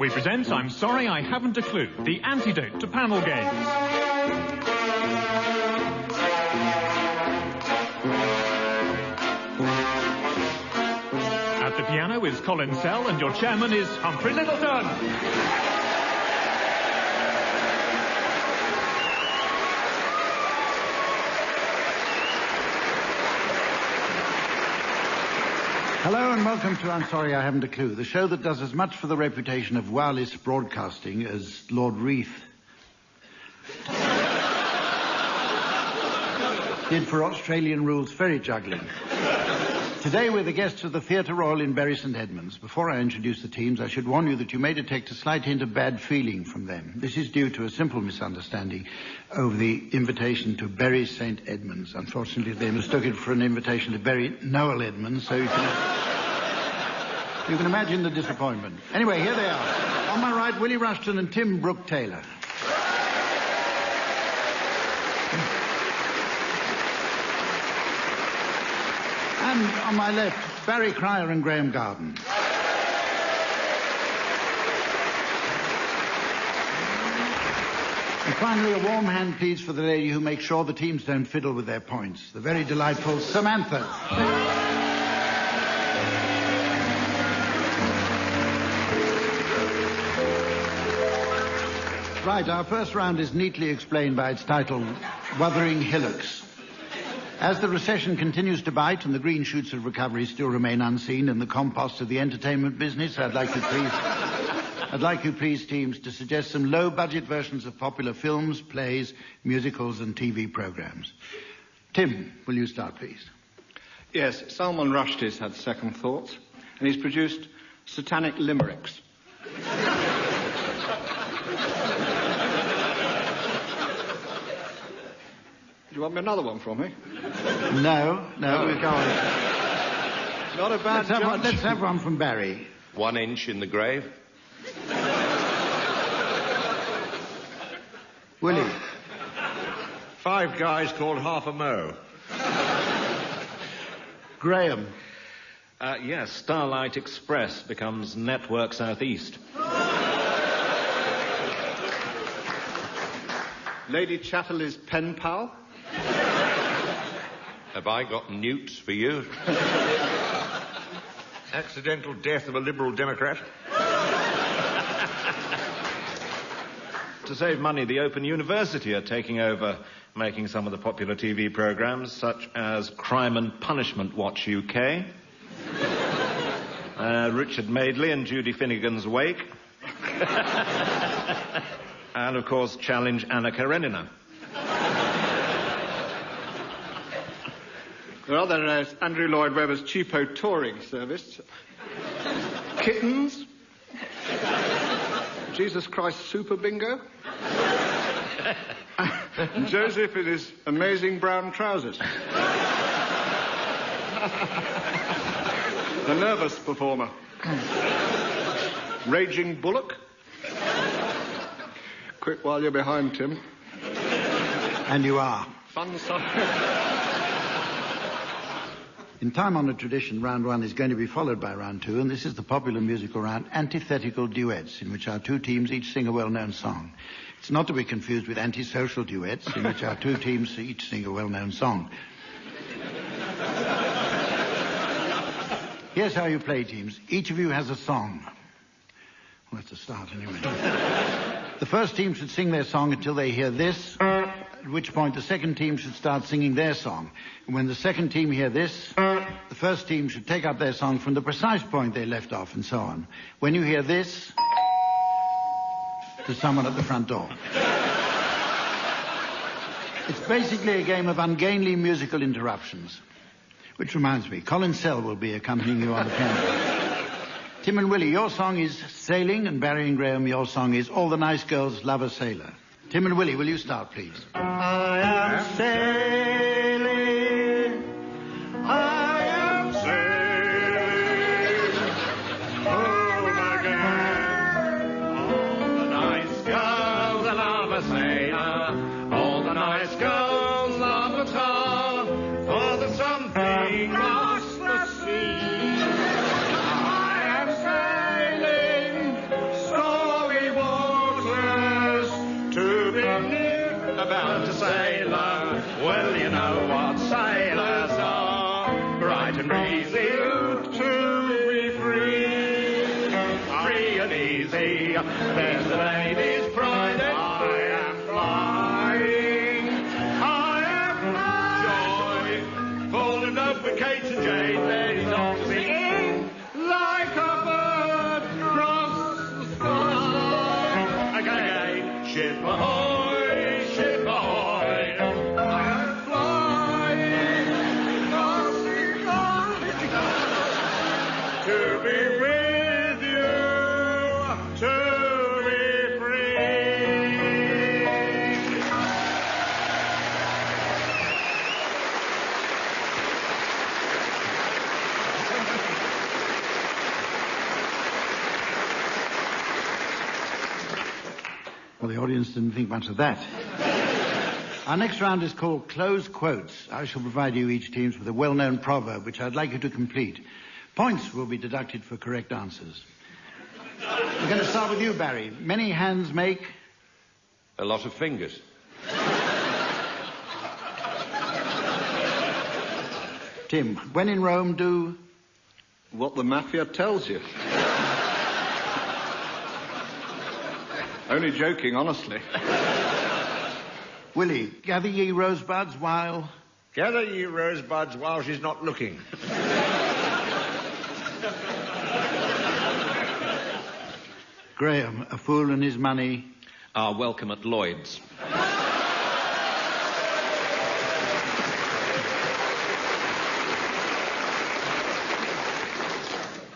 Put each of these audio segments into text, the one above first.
We present I'm Sorry I Haven't a Clue, the antidote to panel games. At the piano is Colin Sell and your chairman is Humphrey Lyttelton. Hello and welcome to I'm Sorry I Haven't a Clue, the show that does as much for the reputation of wireless broadcasting as Lord Reith did for Australian rules ferry juggling. Today we're the guests of the Theatre Royal in Bury St Edmunds. Before I introduce the teams, I should warn you that you may detect a slight hint of bad feeling from them. This is due to a simple misunderstanding over the invitation to Bury St Edmunds. Unfortunately, they mistook it for an invitation to bury Noel Edmonds, so you can imagine the disappointment. Anyway, here they are. On my right, Willie Rushton and Tim Brooke-Taylor. And on my left, Barry Cryer and Graeme Garden. And finally, a warm hand, please, for the lady who makes sure the teams don't fiddle with their points, the very delightful Samantha. Right, our first round is neatly explained by its title, Wuthering Hillox. As the recession continues to bite and the green shoots of recovery still remain unseen in the compost of the entertainment business, I'd like you please, teams, to suggest some low-budget versions of popular films, plays, musicals and TV programs. Tim, will you start, please? Yes, Salman Rushdie's had second thoughts, and he's produced satanic limericks. Do you want me another one from me? No, we'll go on. Not a bad judge. Let's have one from Barry. 1 inch in the grave. Willie. 5 guys called Half a Mo. Graeme. Yes, Starlight Express becomes Network Southeast. Lady Chatterley's pen pal. Have I got newts for you? Accidental death of a Liberal Democrat. To save money, the Open University are taking over, making some of the popular TV programmes, such as Crime and Punishment Watch UK, Richard Madeley and Judy Finnegan's Wake, and, of course, Challenge Anna Karenina. There is Andrew Lloyd Webber's cheapo touring service. Kittens. Jesus Christ Super Bingo. Joseph in his amazing brown trousers. The Nervous Performer. Raging Bullock. Quick while you're behind, Tim. And you are. Fun side. In time-honoured tradition, round 1 is going to be followed by round 2, and this is the popular musical round, Antithetical Duets, in which our two teams each sing a well-known song. It's not to be confused with antisocial duets, in which our two teams each sing a well-known song. Here's how you play, teams. Each of you has a song. Well, that's a start, anyway. The first team should sing their song until they hear this, at which point the second team should start singing their song. And when the second team hear this, the first team should take up their song from the precise point they left off, and so on. When you hear this, there's someone at the front door. It's basically a game of ungainly musical interruptions. Which reminds me, Colin Sell will be accompanying you on the piano. Tim and Willie, your song is Sailing, and Barry and Graeme, your song is All the Nice Girls Love a Sailor. Tim and Willie, will you start, please? I am sailing, I am sailing, home again. All the nice girls love a sailor, all the nice girls love a tar, for there's something across the sea. I am sailing, so There's the lady's pride. I am flying. I am flying. Joy. Fall in love with Kate and Jane. Ladies off singing like a bird across the sky. Again. Ship ahoy, ship ahoy. I am flying. To be with you, to be free. Well, the audience didn't think much of that. Our next round is called Close Quotes. I shall provide you each teams with a well-known proverb, which I'd like you to complete. Points will be deducted for correct answers. We're going to start with you, Barry. Many hands make... A lot of fingers. Tim, when in Rome, do... What the mafia tells you. Only joking, honestly. Willie, gather ye rosebuds while... Gather ye rosebuds while she's not looking. Graeme, a fool and his money... Are welcome at Lloyd's.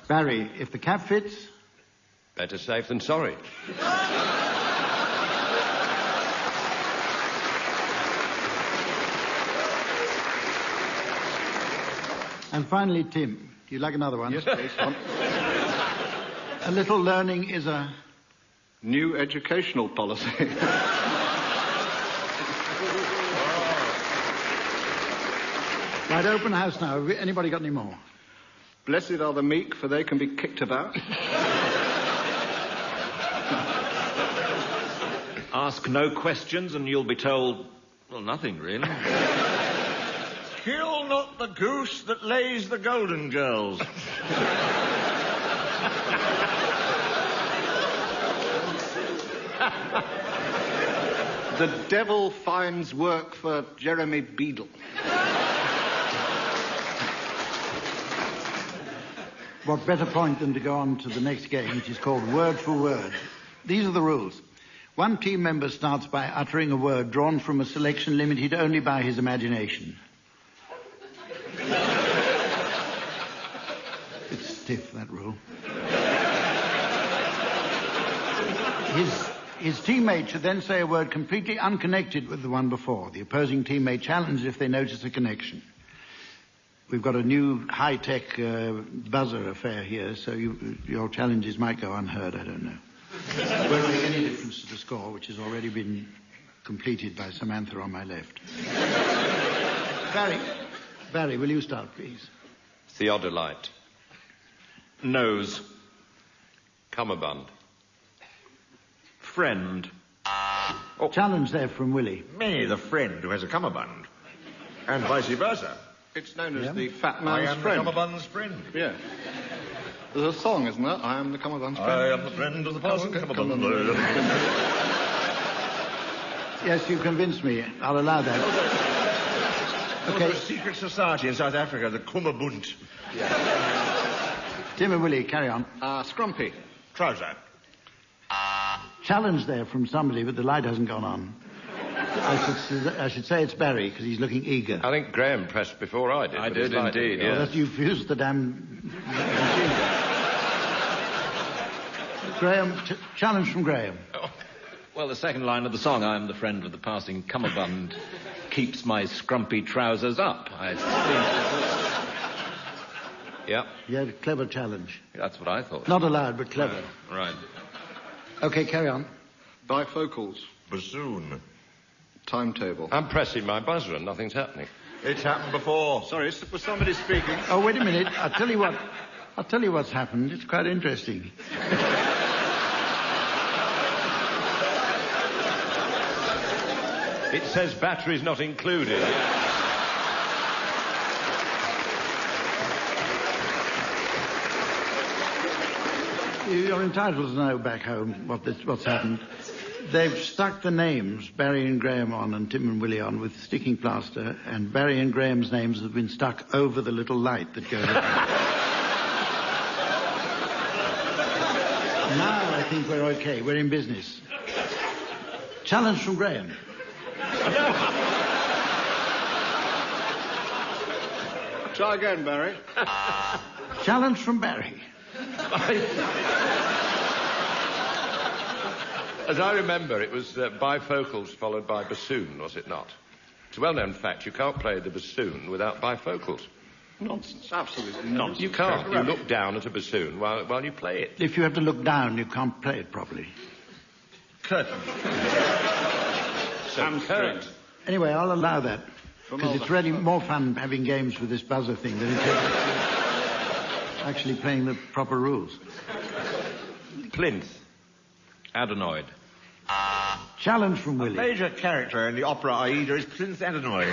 Barry, if the cap fits... Better safe than sorry. And finally, Tim, do you like another one? Yes, please. A little learning is a... New educational policy. Right, open house now. Have anybody got any more? Blessed are the meek, for they can be kicked about. Ask no questions and you'll be told, well, nothing really. Kill not the goose that lays the golden girls. The devil finds work for Jeremy Beadle. What better point than to go on to the next game, which is called Word for Word. These are the rules. One team member starts by uttering a word drawn from a selection limited only by his imagination. It's stiff, that rule. His teammate should then say a word completely unconnected with the one before. The opposing team may challenge if they notice a connection. We've got a new high-tech buzzer affair here, so your challenges might go unheard, I don't know. Won't make any difference to the score, which has already been completed by Samantha on my left. Barry, will you start, please? Theodolite. Nose. Cummerbund. Friend. Oh. Challenge there from Willie. Me, the friend who has a cummerbund. And vice versa. It's known as the fat I man's am friend. the cummerbund's friend. Yeah. There's a song, isn't there? I am the cummerbund's friend. I am the friend of the passing cummerbund. Yes, you convinced me. I'll allow that. Okay. There's a secret society in South Africa, the Kummerbund. Tim and Willie, carry on. Scrumpy. Trouser. Challenge there from somebody, but the light hasn't gone on. I should say it's Barry, because he's looking eager. I think Graeme pressed before I did. I did indeed, Oh, that's you fused the damn... Graeme, challenge from Graeme. Oh. Well, the second line of the song, I am the friend of the passing cummerbund, keeps my scrumpy trousers up. Yep. Yeah, clever challenge. That's what I thought. Not allowed, but clever. Right. Okay, carry on. Bifocals. Bassoon. Timetable. I'm pressing my buzzer and nothing's happening. It's happened before. Sorry, was somebody speaking? Oh, wait a minute. I'll tell you what's happened. It's quite interesting. It says batteries not included. You're entitled to know back home what's happened. They've stuck the names, Barry and Graeme on and Tim and Willie on, with sticking plaster, and Barry and Graeme's names have been stuck over the little light that goes up. Now I think we're okay. We're in business. Challenge from Graeme. Try again, Barry. Challenge from Barry. As I remember, it was bifocals followed by bassoon, was it not? It's a well-known fact. You can't play the bassoon without bifocals. Nonsense. Absolutely nonsense. You can't. You look down at a bassoon while you play it. If you have to look down, you can't play it properly. Curtain. Hamstring. Anyway, I'll allow that. Because it's really more fun having games with this buzzer thing than it is actually playing the proper rules. Plinth. Adenoid. Challenge from Willie. Major character in the opera Aida is Prince Adenoid.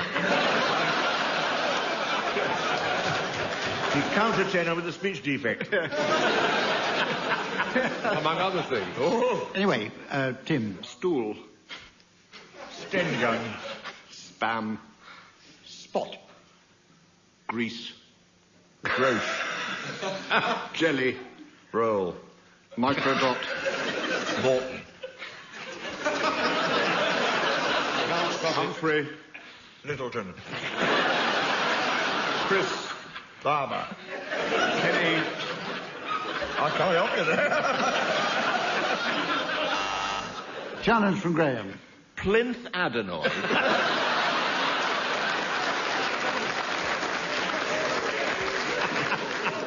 He's countertenor with a speech defect. Among other things. Oh. Anyway, Tim. Stool. Sten gun. Spam. Spot. Grease. Gross. Jelly. Roll. Microdot. Morton. Humphrey. Lyttelton. Chris. Barber. Kenny. I can't help you there. Challenge from Graeme. Plinth adenoid.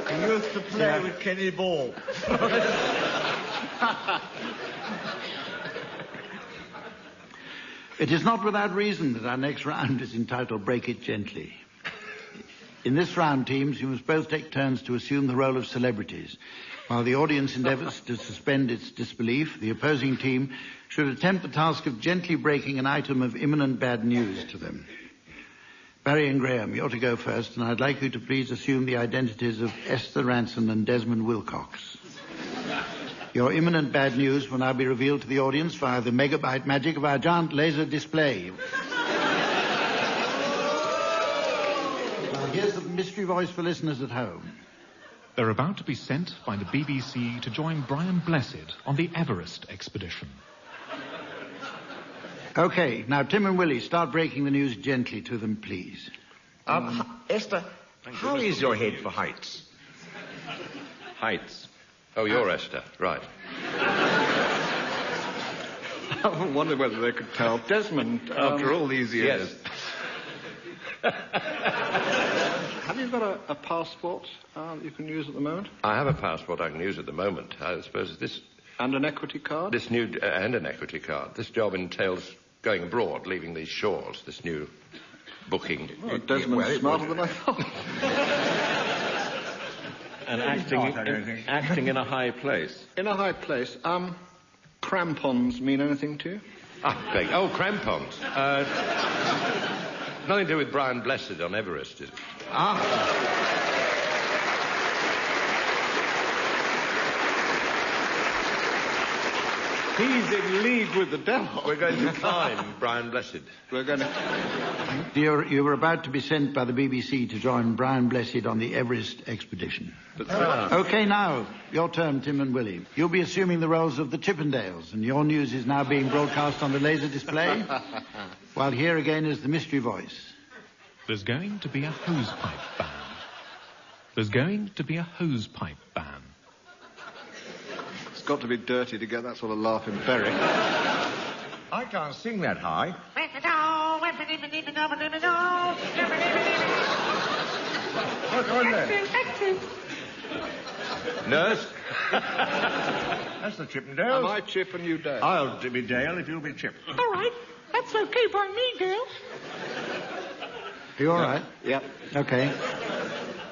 He used to play with Kenny Ball. It is not without reason that our next round is entitled Break It Gently. In this round, teams, you must both take turns to assume the role of celebrities. While the audience endeavours to suspend its disbelief, the opposing team should attempt the task of gently breaking an item of imminent bad news to them. Barry and Graeme, you're to go first, and I'd like you to please assume the identities of Esther Ranson and Desmond Wilcox. Your imminent bad news will now be revealed to the audience via the megabyte magic of our giant laser display. Now, here's the mystery voice for listeners at home. They're about to be sent by the BBC to join Brian Blessed on the Everest expedition. Okay, now Tim and Willie, start breaking the news gently to them, please. Esther, how is your head for heights? Heights. Oh, you're Esther. Right. I wonder whether they could tell. Desmond, After all these years. Yes. Have you got a passport that you can use at the moment? I have a passport I can use at the moment. I suppose this... And an equity card? This new... and an equity card. This job entails going abroad, leaving these shores, this new booking. Oh, Desmond's smarter than I thought. And acting in a high place. In a high place. Crampons mean anything to you? Oh, crampons. Nothing to do with Brian Blessed on Everest, is it? He's in league with the devil. We're going to climb Brian Blessed. We're going to... You were about to be sent by the BBC to join Brian Blessed on the Everest expedition. Okay, now, your turn, Tim and Willie. You'll be assuming the roles of the Chippendales, and your news is now being broadcast on the laser display, while here again is the mystery voice. There's going to be a hosepipe ban. There's going to be a hosepipe ban. It's got to be dirty to get that sort of laugh in Bury. I can't sing that high. What's on there? Nurse? That's the Chippendales. Am I Chip and you Dale? I'll be Dale if you'll be Chip. All right. That's okay by me, Dale. Are you all right? Yep. Okay.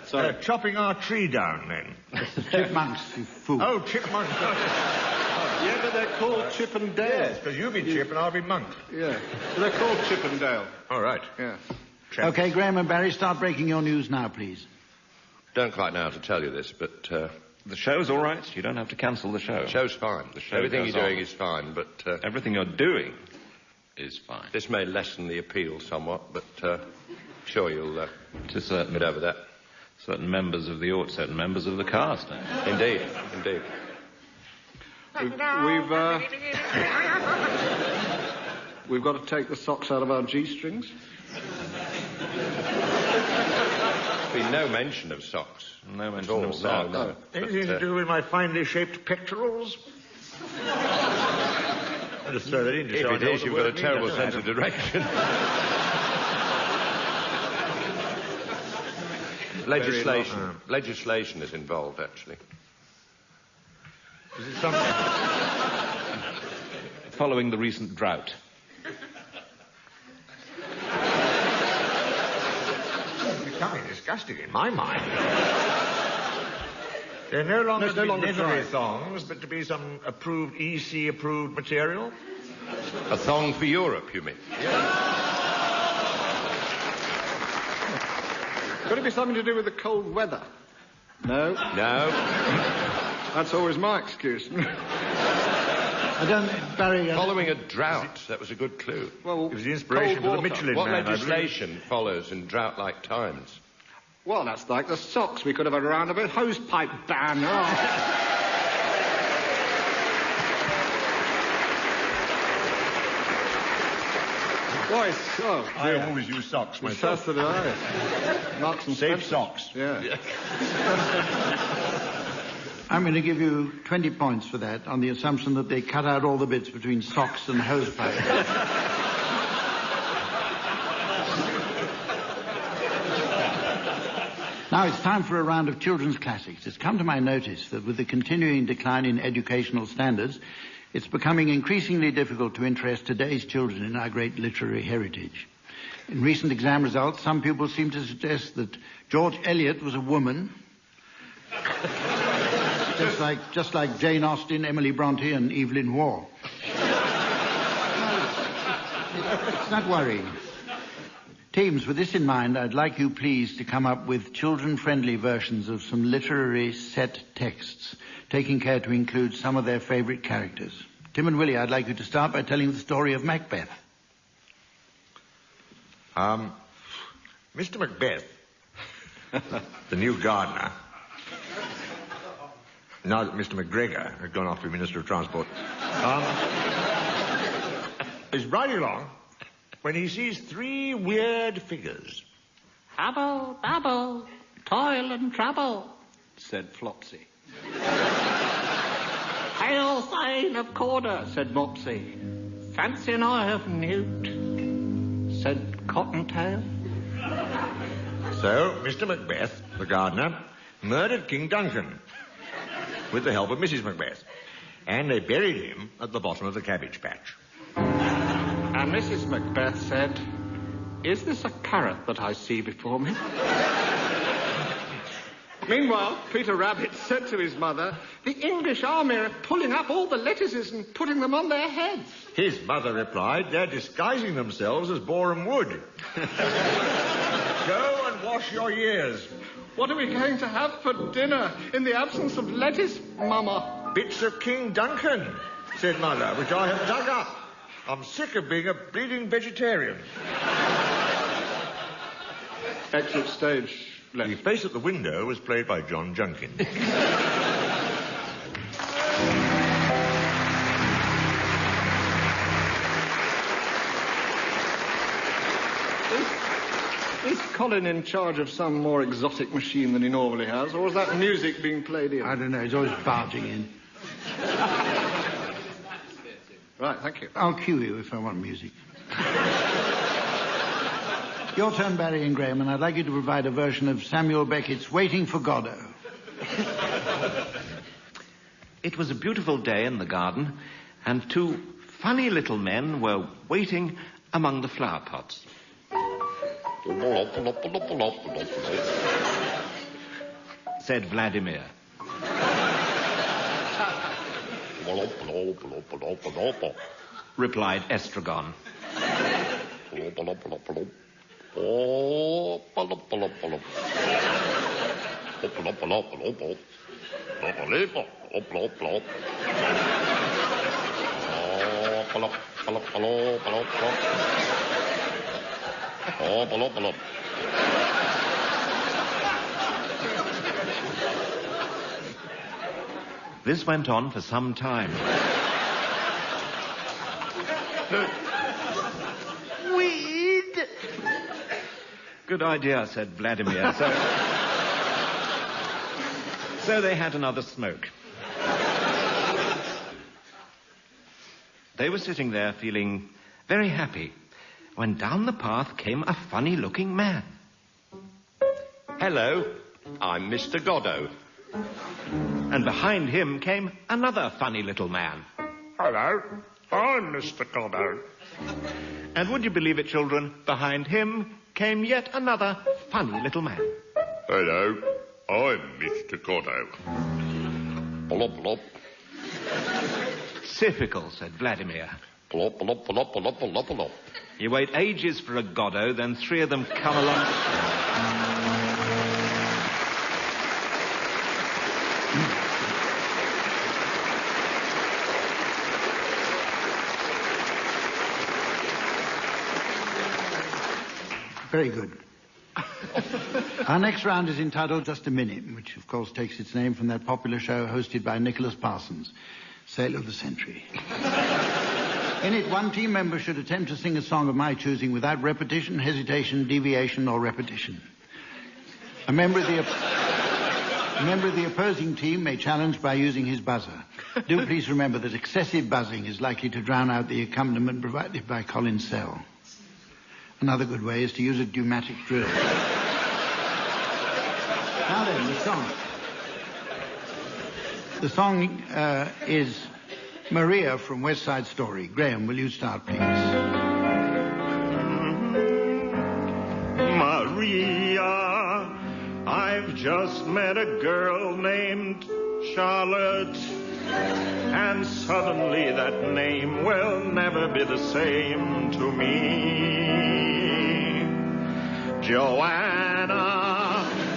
So chopping our tree down, then. It's the chipmunks, you fool. Oh, chipmunks. Yeah, but they're called Chip and Dale. Yes, because you'll be Chip and I'll be Monk. Yeah. But they're called Chip and Dale. All right. Yeah. Okay, Graeme and Barry, start breaking your news now, please. Don't quite know how to tell you this, but The show's all right. You don't have to cancel the show. The show's fine. Everything you're doing is fine, but... Everything you're doing is fine. This may lessen the appeal somewhat, but sure you'll get over that. Certain members of the cast. Indeed. We've got to take the socks out of our G-strings. There's been no mention of socks. No mention of socks. No. Anything to do with my finely shaped pectorals? I'll just throw that in. If it is, you've got a terrible sense of direction. Legislation is involved, actually. Is it something? Following the recent drought. It's becoming disgusting in my mind. They're no longer leathery thongs, but to be some approved, EC-approved material. A thong for Europe, you mean? Could it be something to do with the cold weather? No. That's always my excuse. Barry... Following a drought, that was a good clue. Well, it was the inspiration for the Michelin What Man, legislation follows in drought-like times? Well, that's like the socks. We could have a roundabout hosepipe ban. Oh. Boys, I always use socks myself. So did I. Marks and Safe Spencer. socks. Yeah. I'm going to give you 20 points for that on the assumption that they cut out all the bits between socks and hosepipe. Now it's time for a round of children's classics. It's come to my notice that with the continuing decline in educational standards, it's becoming increasingly difficult to interest today's children in our great literary heritage. In recent exam results, some pupils seem to suggest that George Eliot was a woman, just like Jane Austen, Emily Bronte, and Evelyn Waugh. It's not worrying. Teams, with this in mind, I'd like you please to come up with children-friendly versions of some literary set texts, taking care to include some of their favourite characters. Tim and Willie, I'd like you to start by telling the story of Macbeth. Mr. Macbeth, the new gardener, now that Mr. McGregor had gone off to be Minister of Transport, is riding along when he sees three weird figures. Hubble, bubble, toil and trouble, Said Flopsy. Hail, Thane of Corder, Said Mopsy. fancy an eye of newt, Said Cottontail. So, Mr. Macbeth, the gardener, murdered King Duncan with the help of Mrs. Macbeth. And they buried him at the bottom of the cabbage patch. And Mrs. Macbeth said, "Is this a carrot that I see before me?" Meanwhile, Peter Rabbit said to his mother, "The English army are pulling up all the lettuces and putting them on their heads." His mother replied, "They're disguising themselves as Boreham Wood." Go and wash your ears. "What are we going to have for dinner in the absence of lettuce, Mama?" Bits of King Duncan, said Mother, which I have dug up. I'm sick of being a bleeding vegetarian. Exit stage left. The face at the window was played by John Junkin. Is Colin in charge of some more exotic machine than he normally has, or is that music being played in? I don't know, he's always barging in. Right, thank you. I'll cue you if I want music. Your turn, Barry and Graeme, and I'd like you to provide a version of Samuel Beckett's Waiting for Godo. It was a beautiful day in the garden, and two funny little men were waiting among the flower pots. Said Vladimir. Replied Estragon. Bloppily, blop, blop, blop, blop. Oh, blop, blop, blop, blop, blop. Oh, blop, blop. This went on for some time. Weed! Good idea, said Vladimir. So they had another smoke. They were sitting there feeling very happy when down the path came a funny-looking man. Hello, I'm Mr. Godo. And behind him came another funny little man. Hello, I'm Mr. Godo. And would you believe it, children, behind him came yet another funny little man. Hello, I'm Mr. Godo. Blop, blop. Typical, said Vladimir. Blop, blop, blop, blop, blop, blop. You wait ages for a Godo, then three of them come along. Very good. Our next round is entitled Just a Minute, which of course takes its name from that popular show hosted by Nicholas Parsons, Sale of the Century. In it, one team member should attempt to sing a song of my choosing without repetition, hesitation, deviation, or repetition. A member of the opposing team may challenge by using his buzzer. Do please remember that excessive buzzing is likely to drown out the accompaniment provided by Colin Sell. Another good way is to use a pneumatic drill. Now then, the song. The song is Maria from West Side Story. Graeme, will you start, please? Maria, I've just met a girl named Charlotte, and suddenly that name will never be the same to me. Joanna,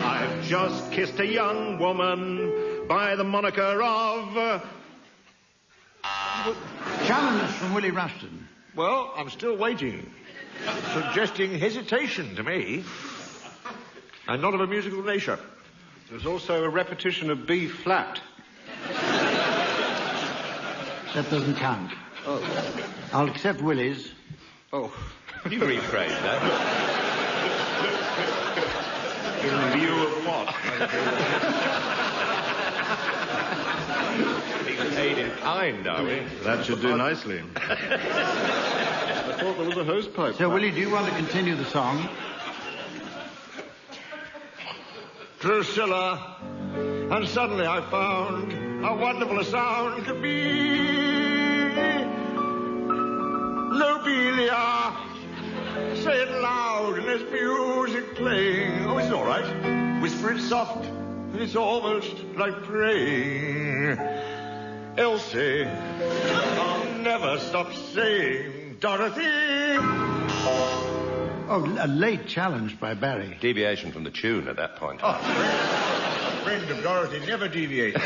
I've just kissed a young woman by the moniker of... Challenge from Willie Rushton. Well, I'm still waiting. Suggesting hesitation to me. And not of a musical nature. There's also a repetition of B flat. That doesn't count. Oh. I'll accept Willie's. Oh. You rephrased that. In view of what? Being paid in kind, are we? That should do nicely. I thought there was a hose pipe. So, Willie, do you want to continue the song? Drusilla, and suddenly I found how wonderful a sound could be. Lobelia, say it loud, and there's music playing. Oh, it's all right. Whisper it soft, and it's almost like praying. Elsie, I'll never stop saying Dorothy. Oh, a late challenge by Barry. Deviation from the tune at that point. Oh, friend of Dorothy never deviates.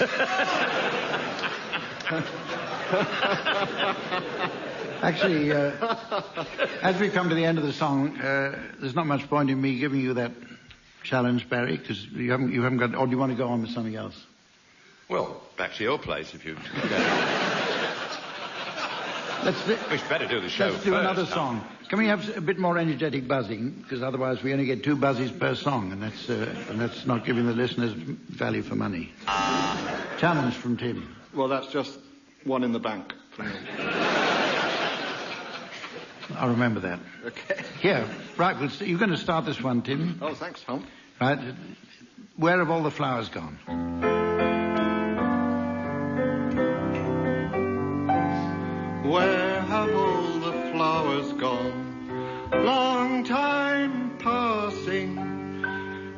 Actually, as we come to the end of the song, there's not much point in me giving you that challenge, Barry, because you haven't got... Or do you want to go on with something else? Well, back to your place if you... We should better do the show Let's do first, another huh? song. Can we have a bit more energetic buzzing? Because otherwise we only get 2 buzzies per song, and that's not giving the listeners value for money. Challenge from Tim. Well, that's just one in the bank for me. I'll remember that. Okay. Here, right, you're going to start this one, Tim. Oh, thanks, Hump. Right. Where have all the flowers gone? Where have all the flowers gone? Long time passing.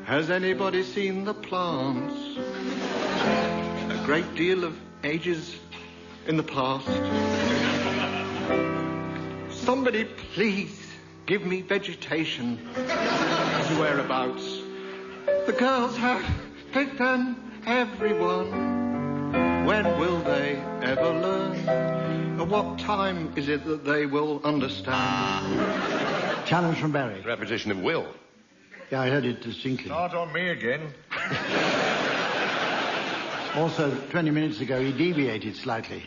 Has anybody seen the plants? A great deal of ages in the past. Somebody please give me vegetation. Whereabouts? The girls have picked and everyone. When will they ever learn? At what time is it that they will understand? Challenge from Barry. Repetition of will. Yeah, I heard it distinctly. Start on me again. Also, 20 minutes ago, he deviated slightly.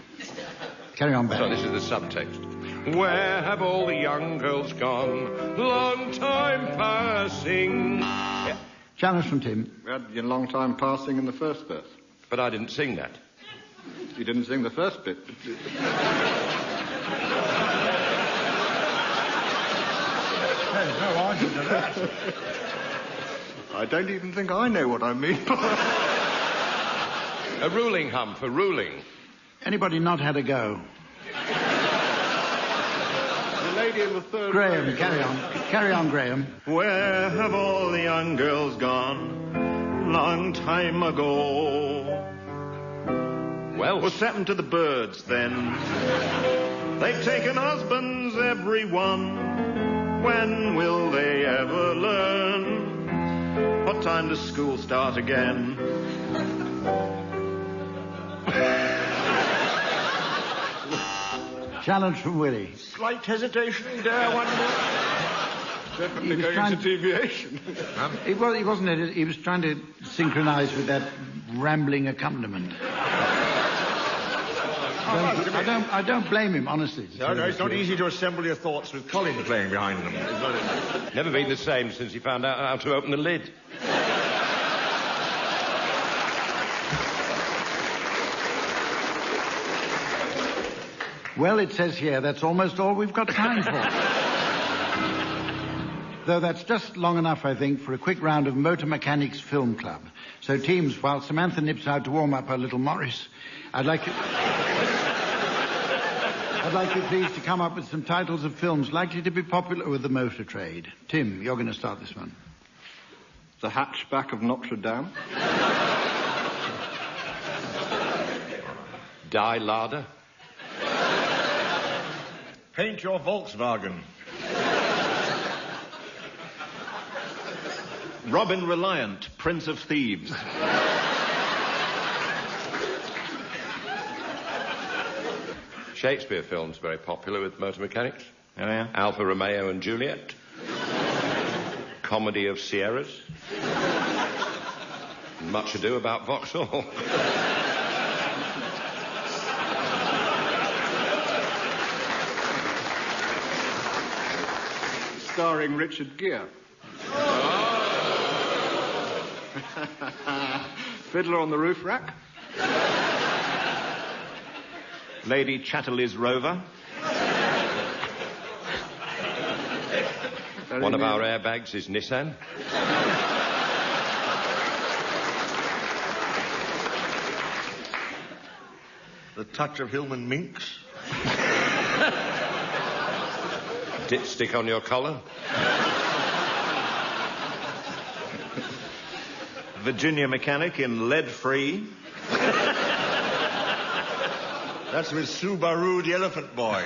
Carry on, Barry. So this is the subtext. Where have all the young girls gone? Long time passing. Yeah. Challenge from Tim. We had your long time passing in the first verse. But I didn't sing that. You didn't sing the first bit. There's no answer to that. I don't even think I know what I mean. A ruling, Hump, a ruling. Anybody not had a go? The lady in the third Graeme, row. carry on. Carry on, Graeme. Where have all the young girls gone? Long time ago. Well, What's happened to the birds then? They've taken husbands, everyone. When will they ever learn? What time does school start again? Challenge from Willie. Slight hesitation, dare one more. Definitely He was going trying- into deviation. He wasn't. He was trying to synchronise with that rambling accompaniment. I don't blame him, honestly. No, it's not easy to assemble your thoughts with Colin playing behind them. never been the same since he found out how to open the lid. Well, it says here that's almost all we've got time for. Though that's just long enough, I think, for a quick round of Motor Mechanics Film Club. So, teams, while Samantha nips out to warm up her little Morris, I'd like you please to come up with some titles of films likely to be popular with the motor trade. Tim, you're going to start this one. The Hatchback of Notre Dame. Die Larder. Paint your Volkswagen. Robin Reliant, Prince of Thieves. Shakespeare films very popular with motor mechanics. Oh, yeah? Alfa Romeo and Juliet. Comedy of Sierras. Much Ado About Vauxhall. Starring Richard Gere. Fiddler on the Roof Rack. Lady Chatterley's Rover. One of our airbags is Nissan. The Touch of Hillman Minks. Dipstick on your collar. Virginia Mechanic in Lead Free. That's with Subaru the Elephant Boy.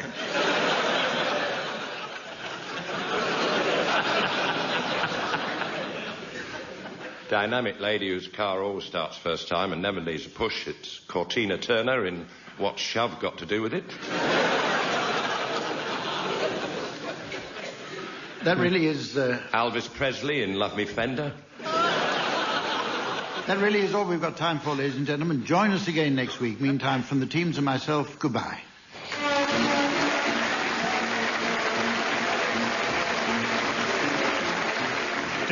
Dynamic lady whose car always starts first time and never leaves a push. It's Cortina Turner in What's Shove Got to Do with It? That really is... Elvis Presley in Love Me Fender. That really is all we've got time for, ladies and gentlemen. Join us again next week. Meantime, from the teams and myself, goodbye.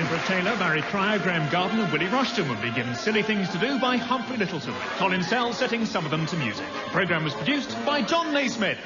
Brooke-Taylor, Barry Cryer, Graeme Garden and Willie Rushton will be given Silly Things to Do by Humphrey Lyttelton, with Colin Sell setting some of them to music. The programme was produced by John Naismith.